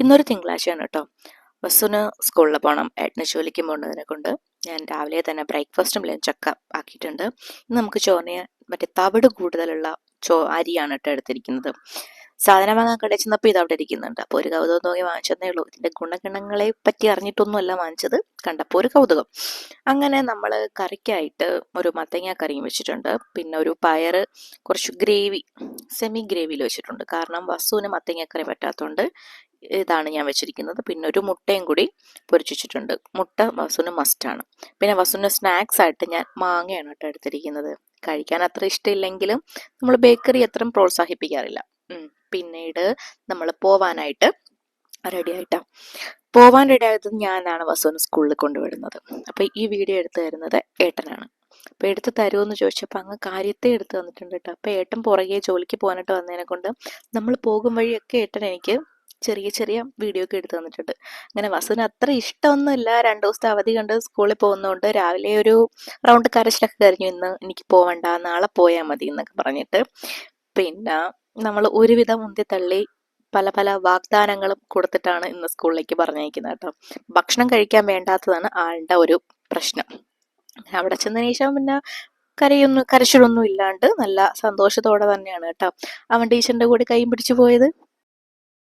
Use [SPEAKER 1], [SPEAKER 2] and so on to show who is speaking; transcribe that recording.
[SPEAKER 1] ഇന്നൊരു തിങ്കളാഴ്ചയാണ് കേട്ടോ. ബസ്സിന് സ്കൂളിൽ പോകണം. ഏട്ടന് ജോലിക്ക് പോകുന്നതിനെ കൊണ്ട് ഞാൻ രാവിലെ തന്നെ ബ്രേക്ക്ഫാസ്റ്റും ലഞ്ചൊക്കെ ആക്കിയിട്ടുണ്ട്. ഇന്ന് നമുക്ക് ചോറിന് മറ്റേ തവിട് കൂടുതലുള്ള അരിയാണ് കേട്ടോ എടുത്തിരിക്കുന്നത്. സാധനം വാങ്ങാൻ കടയിൽ ചെന്നപ്പോൾ ഇത് അവിടെ ഇരിക്കുന്നുണ്ട്. അപ്പോൾ ഒരു കൗതുകം തോന്നി വാങ്ങിച്ചതേ ഉള്ളൂ. ഇതിൻ്റെ ഗുണഗണങ്ങളെ പറ്റി അറിഞ്ഞിട്ടൊന്നുമല്ല വാങ്ങിച്ചത്, കണ്ടപ്പോൾ ഒരു കൗതുകം. അങ്ങനെ നമ്മൾ കറിക്കായിട്ട് ഒരു മത്തങ്ങ കറിയും വെച്ചിട്ടുണ്ട്. പിന്നെ ഒരു പയറ് കുറച്ച് ഗ്രേവി, സെമി ഗ്രേവിയിൽ വെച്ചിട്ടുണ്ട്. കാരണം വസുവിന് മത്തങ്ങക്കറി പറ്റാത്തതുകൊണ്ട് ഇതാണ് ഞാൻ വെച്ചിരിക്കുന്നത്. പിന്നെ ഒരു മുട്ടയും കൂടി പൊരിച്ച് വെച്ചിട്ടുണ്ട്. മുട്ട വസുവിന് മസ്റ്റാണ്. പിന്നെ വസുവിന് സ്നാക്സ് ആയിട്ട് ഞാൻ മാങ്ങയാണ് കേട്ടോ എടുത്തിരിക്കുന്നത്. കഴിക്കാൻ അത്ര ഇഷ്ടമില്ലെങ്കിലും നമ്മൾ ബേക്കറി അത്രയും പ്രോത്സാഹിപ്പിക്കാറില്ല. പിന്നീട് നമ്മൾ പോവാനായിട്ട് റെഡി ആയത് ഞാനാണ് വസുവിന് സ്കൂളിൽ കൊണ്ടുവിടുന്നത്. അപ്പോൾ ഈ വീഡിയോ എടുത്തു തരുന്നത് ഏട്ടനാണ്. അപ്പോൾ എടുത്ത് തരുമെന്ന് ചോദിച്ചപ്പോൾ അങ്ങ് കാര്യത്തെ എടുത്ത് തന്നിട്ടുണ്ട് കേട്ടോ. അപ്പോൾ ഏട്ടൻ പുറകെ ജോലിക്ക് പോകാനായിട്ട് വന്നതിനെ കൊണ്ട് നമ്മൾ പോകും വഴിയൊക്കെ ഏട്ടൻ എനിക്ക് ചെറിയ ചെറിയ വീഡിയോ ഒക്കെ എടുത്ത് തന്നിട്ടുണ്ട്. അങ്ങനെ വസുവിന് അത്ര ഇഷ്ടമൊന്നുമില്ല. 2 ദിവസത്തെ അവധി കണ്ട് സ്കൂളിൽ പോകുന്നതുകൊണ്ട് രാവിലെ ഒരു റൗണ്ട് കരച്ചിലൊക്കെ കഴിഞ്ഞു. ഇന്ന് എനിക്ക് പോവണ്ട, നാളെ പോയാൽ മതി എന്നൊക്കെ പറഞ്ഞിട്ട്. പിന്നെ നമ്മൾ ഒരുവിധം മുന്തി തള്ളി പല പല വാഗ്ദാനങ്ങളും കൊടുത്തിട്ടാണ് ഇന്ന് സ്കൂളിലേക്ക് പറഞ്ഞയക്കുന്നത് കേട്ടോ. ഭക്ഷണം കഴിക്കാൻ വേണ്ടാത്തതാണ് ആളുടെ ഒരു പ്രശ്നം. അവിടെ ചെന്നതിന് ശേഷം പിന്നെ കരച്ചിലൊന്നും ഇല്ലാണ്ട് നല്ല സന്തോഷത്തോടെ തന്നെയാണ് കേട്ടോ അവൻ ടീച്ചറിന്റെ കൂടെ കൈയും പിടിച്ചു പോയത്.